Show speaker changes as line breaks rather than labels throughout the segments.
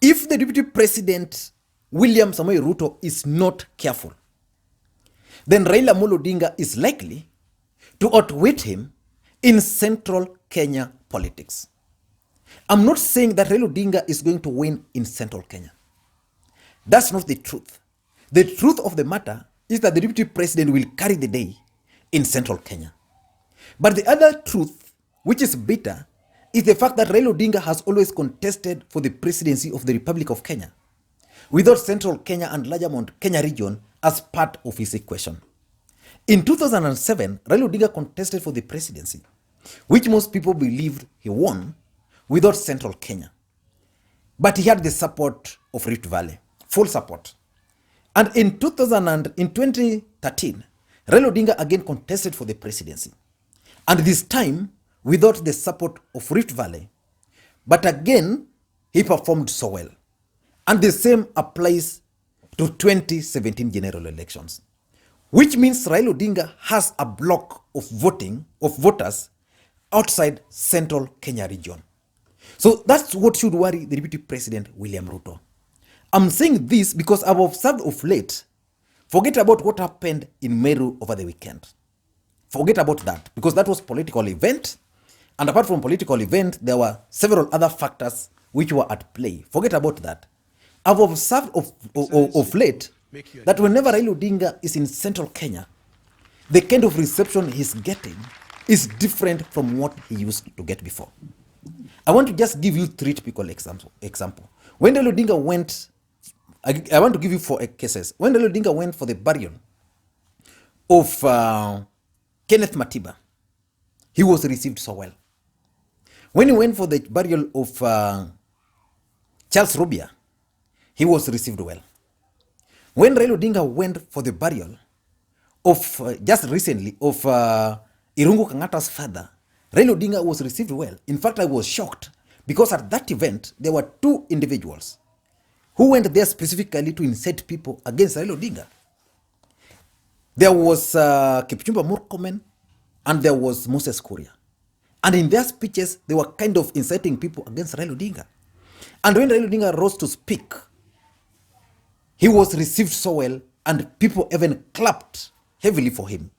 If the Deputy President William Samoei Ruto is not careful, then Raila Odinga is likely to outwit him in central Kenya politics. I'm not saying that Raila Odinga is going to win in central Kenya. That's not the truth. The truth of the matter is that the Deputy President will carry the day in central Kenya. But the other truth, which is bitter, is the fact that Raila Odinga has always contested for the presidency of the Republic of Kenya without central Kenya and larger Mount Kenya region as part of his equation. In 2007, Raila Odinga contested for the presidency, which most people believed he won without central Kenya. But he had the support of Rift Valley, full support. And in 2013, Raila Odinga again contested for the presidency. And this time, without the support of Rift Valley. But again, he performed so well. And the same applies to 2017 general elections, which means Raila Odinga has a block of voters outside central Kenya region. So that's what should worry the Deputy President William Ruto. I'm saying this because I've observed of late, forget about what happened in Meru over the weekend. Forget about that, because that was political event. And apart from political event, there were several other factors which were at play. Forget about that. I've observed of late that whenever Raila Odinga is in central Kenya, the kind of reception he's getting is different from what he used to get before. I want to just give you three typical example. When Raila Odinga went, I want to give you four cases. When Raila Odinga went for the burial of Kenneth Matiba, he was received so well. When he went for the burial of Charles Rubia, he was received well. When Raila Odinga went for the burial of, just recently, of Irungu Kenyatta's father, Raila Odinga was received well. In fact, I was shocked because at that event, there were two individuals who went there specifically to incite people against Raila Odinga. There was Kipchumba Murkomen and there was Moses Kuria. And in their speeches, they were kind of inciting people against Raila Odinga. And when Raila Odinga rose to speak, he was received so well and people even clapped heavily for him.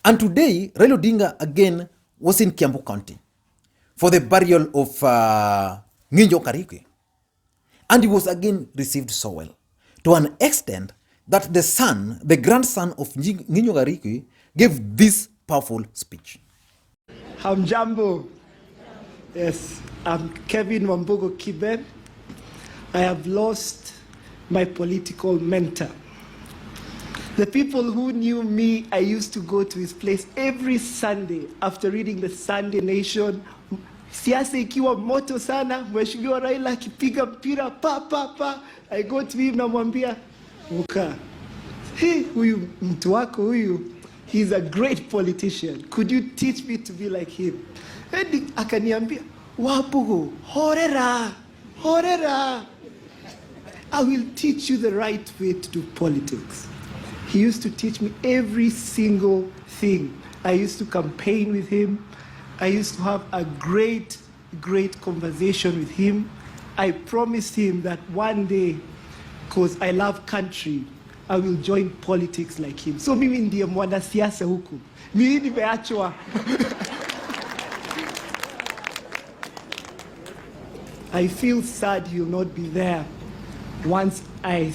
And today, Raila Odinga again was in Kiambu County for the burial of Nginjo Karikwe. And he was again received so well, to an extent that the grandson of Nginjo Karikwe gave this powerful speech.
Hamjambo. Yes, I'm Kevin Wambugo Kiben. I have lost my political mentor. The people who knew me, I used to go to his place every Sunday after reading the Sunday Nation. Siasa ikiwa moto sana, Mheshimiwa Raila akipiga mpira pa. I go to him namwambia, Muka, huyu mtu wako huyu, he's a great politician. Could you teach me to be like him? And akaniambia, Wabugo, horera. I will teach you the right way to do politics. He used to teach me every single thing. I used to campaign with him. I used to have a great conversation with him. I promised him that one day, because I love country, I will join politics like him. So mimi ndiye mwanasiasa huku. Mimi nimeachwa. I feel sad he will not be there once I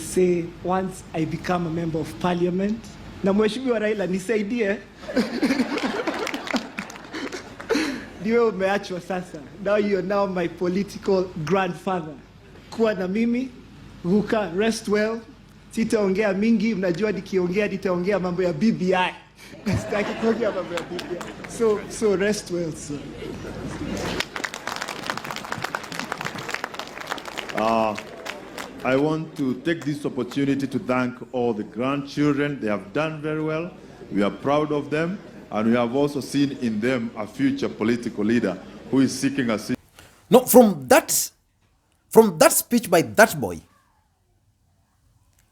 become a member of parliament. Na Mheshimiwa Raila nisaidie. Ndiwe umeachwa sasa. Now you are now my political grandfather. Kuwa na mimi, Ruka, rest well. Sitaongea mingi, mnajua nikiongea nitaongea mambo ya BBI. Sitaki kuongea mambo ya BBI. So rest well, sir.
I want to take this opportunity to thank all the grandchildren. They have done very well. We are proud of them. And we have also seen in them a future political leader who is seeking a seat.
No, from that speech by that boy,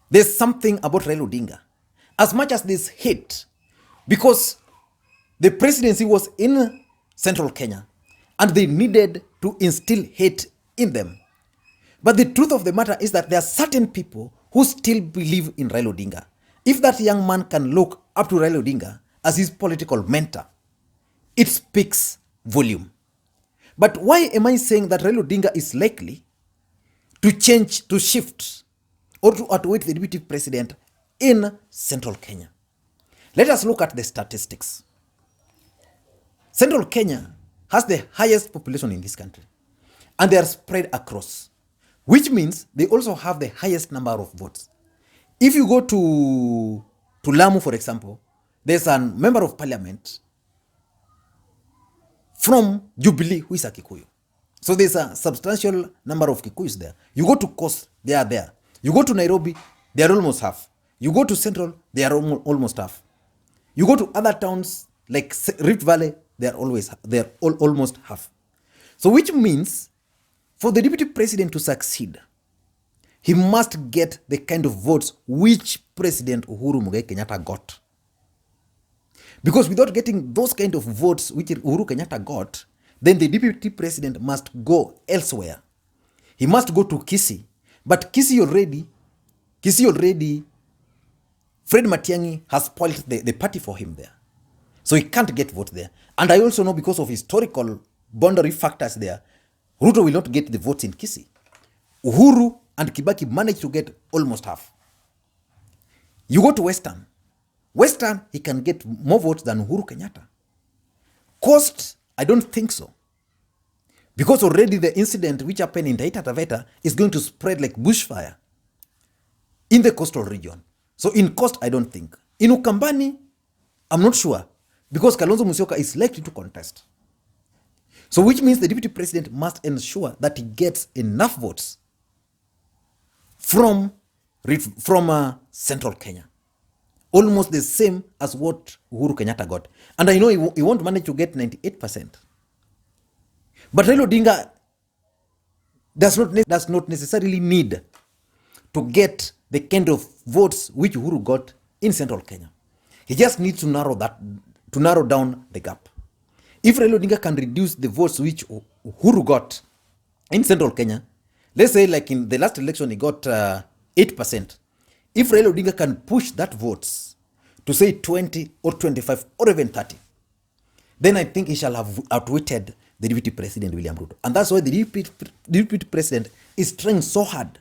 there's something about Raila Odinga. As much as this hate, because the presidency was in central Kenya and they needed to instill hate in them. But the truth of the matter is that there are certain people who still believe in Raila Odinga. If that young man can look up to Raila Odinga as his political mentor, it speaks volume. But why am I saying that Raila Odinga is likely to change, to shift, or to outwit the deputy president in central Kenya? Let us look at the statistics. Central Kenya has the highest population in this country, and they are spread across, which means they also have the highest number of votes. If you go to Lamu, for example, there's a member of parliament from Jubilee who is a Kikuyu. So there's a substantial number of Kikuyus there. You go to Coast, they are there. You go to Nairobi, they are almost half. You go to Central, they are almost half. You go to other towns like Rift Valley, they are almost half. So which means for the deputy president to succeed, he must get the kind of votes which President Uhuru Muigai Kenyatta got. Because without getting those kind of votes which Uhuru Kenyatta got, then the deputy president must go elsewhere. He must go to Kisii. But Kisii already, Fred Matiang'i has spoiled the party for him there. So he can't get votes there. And I also know because of historical boundary factors there, Ruto will not get the votes in Kisii. Uhuru and Kibaki managed to get almost half. You go to Western. Western, he can get more votes than Uhuru Kenyatta. Coast, I don't think so. Because already the incident which happened in Taita Taveta is going to spread like bushfire in the coastal region. So in Coast, I don't think. In Ukambani, I'm not sure. Because Kalonzo Musyoka is likely to contest. So which means the deputy president must ensure that he gets enough votes from central Kenya. Almost the same as what Uhuru Kenyatta got. And I know he won't manage to get 98%. But Raila Odinga does not necessarily need to get the kind of votes which Uhuru got in central Kenya. He just needs to narrow down the gap. If Raila Odinga can reduce the votes which Uhuru got in central Kenya, let's say like in the last election he got 8%. If Raila Odinga can push that votes to say 20 or 25 or even 30, then I think he shall have outwitted the deputy president William Ruto. And that's why the deputy president is trying so hard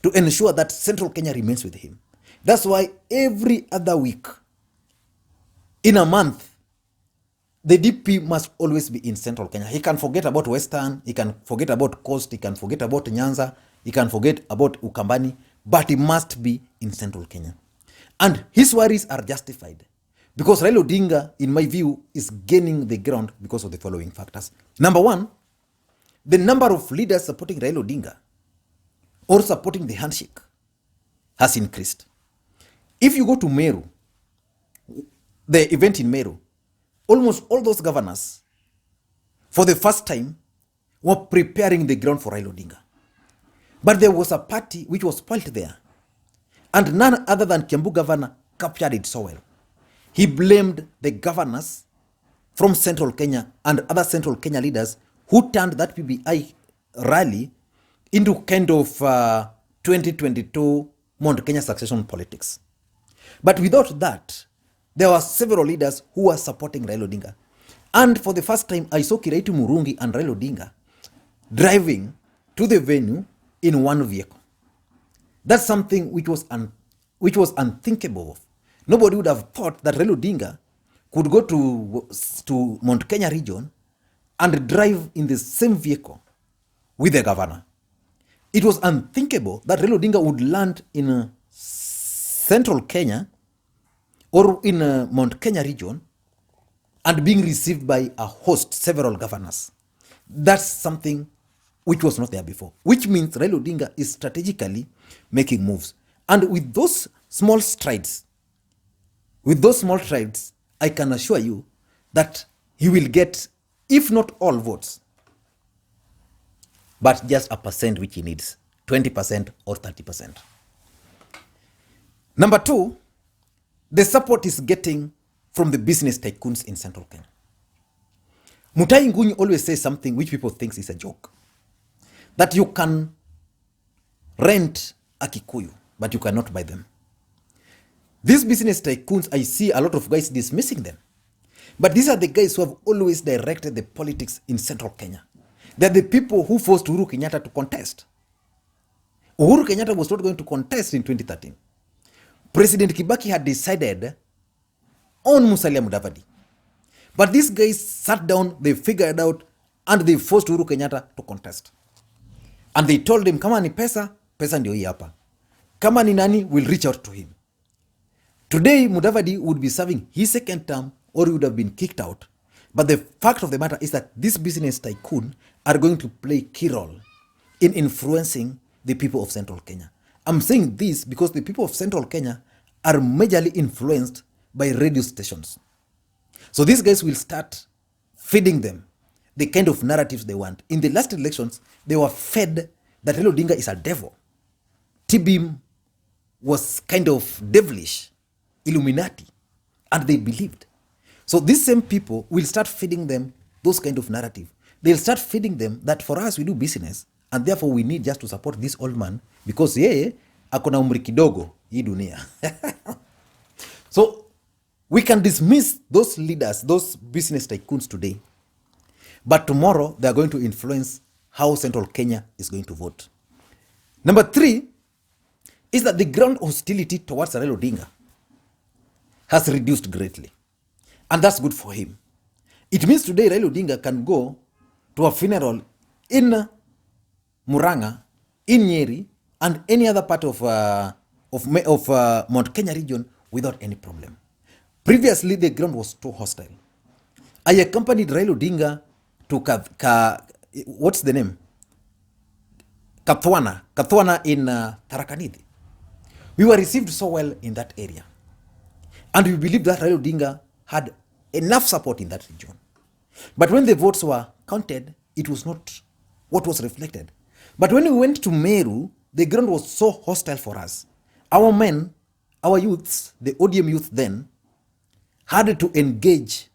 to ensure that central Kenya remains with him. That's why every other week in a month, the DP must always be in central Kenya. He can forget about Western, he can forget about Coast, he can forget about Nyanza, he can forget about Ukambani, but he must be in central Kenya. And his worries are justified. Because Raila Odinga, in my view, is gaining the ground because of the following factors. Number one, the number of leaders supporting Raila Odinga or supporting the handshake has increased. If you go to Meru, the event in Meru, almost all those governors, for the first time, were preparing the ground for Raila Odinga. But there was a party which was spoilt there. And none other than Kiambu governor captured it so well. He blamed the governors from central Kenya and other central Kenya leaders who turned that PBI rally into kind of 2022 Mount Kenya succession politics. But without that, there were several leaders who were supporting Raila Odinga. And for the first time, I saw Kiraitu Murungi and Raila Odinga driving to the venue in one vehicle. That's something which was unthinkable of. Nobody would have thought that Raila Odinga could go to Mount Kenya region and drive in the same vehicle with the governor. It was unthinkable that Raila Odinga would land in central Kenya or in Mount Kenya region and being received by a host, several governors. That's something which was not there before, which means Raila Odinga is strategically making moves. And with those small strides, I can assure you that he will get, if not all votes, but just a percent which he needs, 20% or 30%. Number two, the support is getting from the business tycoons in central Kenya. Mutai Ngunyi always says something which people think is a joke. That you can rent a Kikuyu, but you cannot buy them. These business tycoons, I see a lot of guys dismissing them. But these are the guys who have always directed the politics in central Kenya. They're the people who forced Uhuru Kenyatta to contest. Uhuru Kenyatta was not going to contest in 2013. President Kibaki had decided on Musalia Mudavadi. But these guys sat down, they figured out, and they forced Uhuru Kenyatta to contest. And they told him, kama ni pesa, pesa ndio hii hapa. Kama ni nani, we'll reach out to him. Today, Mudavadi would be serving his second term, or he would have been kicked out. But the fact of the matter is that these business tycoon are going to play a key role in influencing the people of central Kenya. I'm saying this because the people of central Kenya are majorly influenced by radio stations. So these guys will start feeding them the kind of narratives they want. In the last elections, they were fed that Raila Odinga is a devil. TBM was kind of devilish, Illuminati, and they believed. So these same people will start feeding them those kind of narrative. They'll start feeding them that for us we do business and therefore we need just to support this old man because yeye akona umri kidogo hii dunia. So we can dismiss those leaders, those business tycoons today, but tomorrow they are going to influence how central Kenya is going to vote. Number 3 is that the ground hostility towards Raila Odinga has reduced greatly. And that's good for him. It means today Raila Odinga can go to a funeral in Muranga, in Nyeri, and any other part of Mount Kenya region without any problem. Previously, the ground was too hostile. I accompanied Raila Odinga to what's the name? Kathwana in Tharaka-Nithi. We were received so well in that area. And we believe that Raila Odinga had enough support in that region. But when the votes were counted, it was not what was reflected. But when we went to Meru, the ground was so hostile for us. Our men, our youths, the ODM youth then, had to engage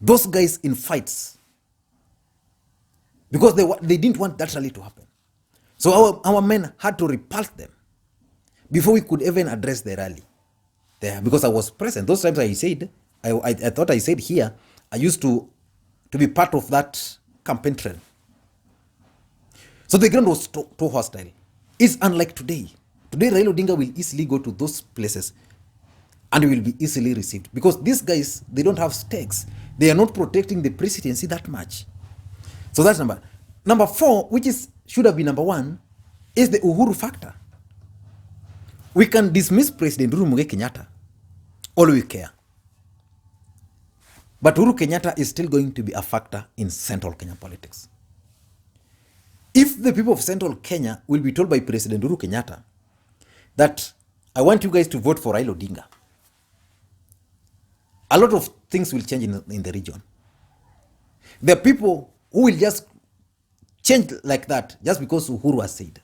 those guys in fights because they didn't want that rally to happen. So our men had to repulse them before we could even address the rally there, because I was present. Those times I said, I thought I said here, I used to be part of that campaign trail. So the ground was too hostile. It's unlike today. Today, Raila Odinga will easily go to those places and will be easily received because these guys, they don't have stakes. They are not protecting the presidency that much. So that's number 4, which should have been number 1, is the Uhuru factor. We can dismiss President Uhuru Kenyatta all we care. But Uhuru Kenyatta is still going to be a factor in central Kenya politics. If the people of central Kenya will be told by President Uhuru Kenyatta that I want you guys to vote for Raila Odinga, a lot of things will change in the region. There are people who will just change like that just because Uhuru has said.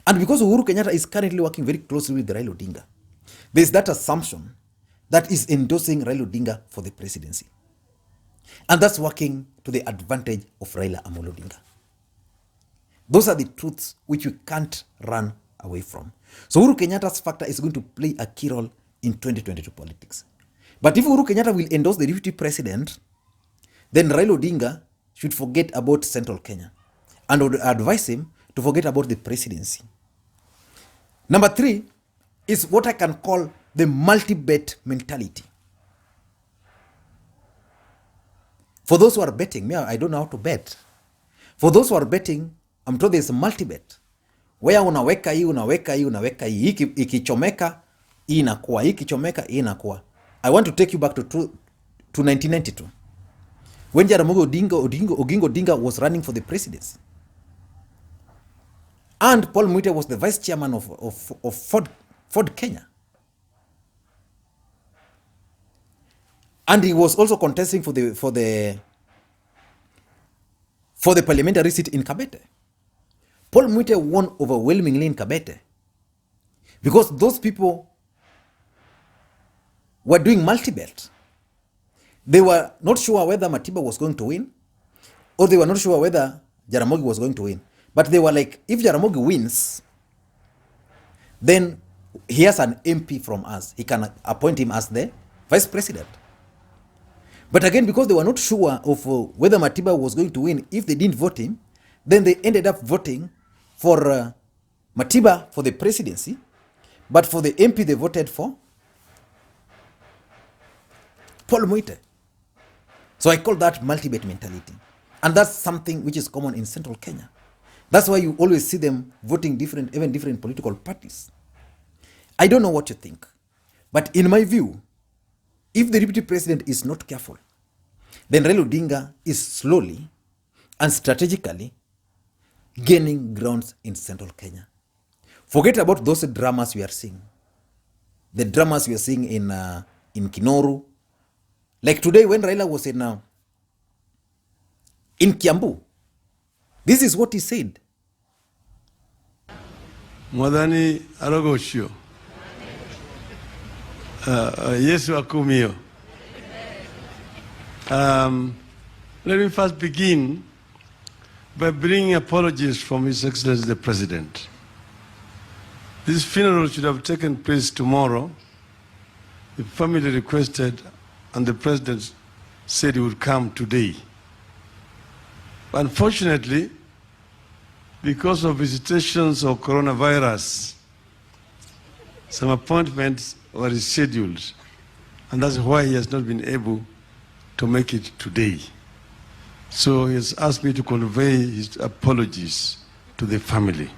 And because Uhuru Kenyatta is currently working very closely with Raila Odinga, there is that assumption that is endorsing Raila Odinga for the presidency. And that's working to the advantage of Raila Amolo Odinga. Those are the truths which we can't run away from. So Uhuru Kenyatta's factor is going to play a key role in 2022 politics. But if Uhuru Kenyatta will endorse the deputy president, then Raila Odinga should forget about central Kenya and would advise him to forget about the presidency. Number 3 is what I can call the multi-bet mentality. For those who are betting, I don't know how to bet. For those who are betting, I'm told there's a multi-bet where unaweka hii, unaweka hii, unaweka hii, ikichomeka hii inakuwa, ikichomeka hii inakuwa. I want to take you back to 1992 when Jaramogi Oginga Odinga was running for the presidency. And Paul Mwite was the vice chairman of Ford Kenya. And he was also contesting for the parliamentary seat in Kabete. Paul Mwite won overwhelmingly in Kabete because those people were doing multi-bet. They were not sure whether Matiba was going to win or they were not sure whether Jaramogi was going to win. But they were like, if Jaramogi wins, then he has an MP from us. He can appoint him as the vice president. But again, because they were not sure of whether Matiba was going to win, if they didn't vote him, then they ended up voting for Matiba for the presidency. But for the MP, they voted for Paul Moite. So I call that multi-bet mentality. And that's something which is common in central Kenya. That's why you always see them voting different, even different political parties. I don't know what you think. But in my view, if the deputy president is not careful, then Raila Odinga is slowly and strategically gaining grounds in central Kenya. Forget about those dramas we are seeing. The dramas we are seeing in Kinoru. Like today when Raila was in Kiambu, this is what he said.
Mwadhani Arogoshio. Yesu Akumio. Let me first begin by bringing apologies from His Excellency the President. This funeral should have taken place tomorrow. The family requested and the President said he would come today. Unfortunately, because of visitations of coronavirus, some appointments were rescheduled, and that's why he has not been able to make it today. So he has asked me to convey his apologies to the family.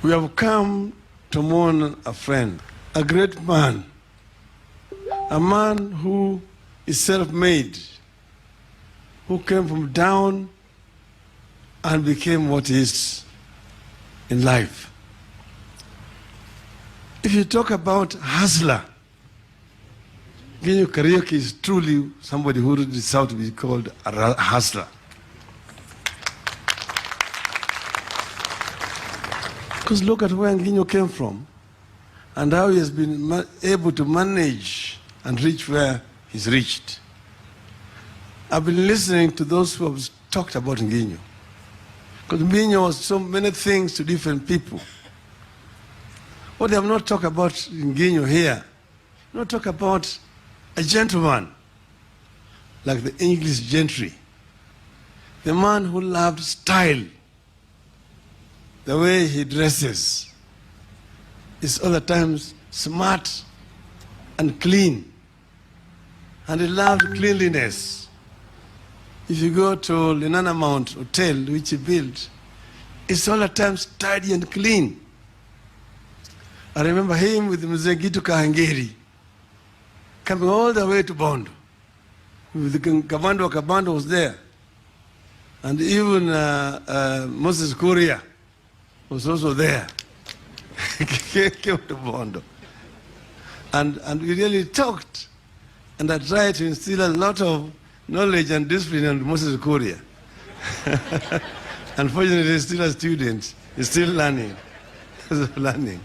We have come to mourn a friend, a great man, a man who is self-made, who came from down and became what he is in life. If you talk about hustler, Nginyo Karaoke is truly somebody who deserves to be called a hustler. Because look at where Nginyo came from and how he has been able to manage and reach where he's reached. I've been listening to those who have talked about Nginyo. Because Nginyo was so many things to different people. What they have not talked about Nginyo here, not talk about a gentleman like the English gentry, the man who loved style, the way he dresses is all the times smart and clean, and he loved cleanliness. If you go to Lenana Mount Hotel, which he built, it's all the time tidy and clean. I remember him with Mzee Gitu Kahangeri coming all the way to Bondo. With the Kabando Kabando was there. And even Moses Kuria was also there. Came to Bondo. And we really talked. And I tried to instill a lot of knowledge and discipline on Moses Kuria. Unfortunately, he's still a student. He's still learning. learning.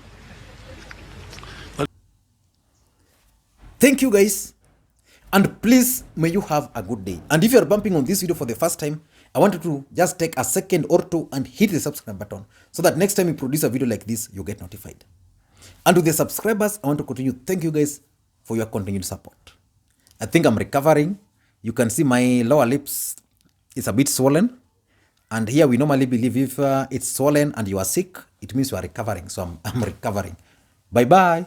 Thank you guys, and please may you have a good day. And if you are bumping on this video for the first time, I want you to just take a second or two and hit the subscribe button so that next time you produce a video like this, you get notified. And to the subscribers, I want to continue. Thank you guys for your continued support. I think I'm recovering. You can see my lower lips is a bit swollen. And here we normally believe if it's swollen and you are sick, it means you are recovering. So I'm recovering. Bye-bye.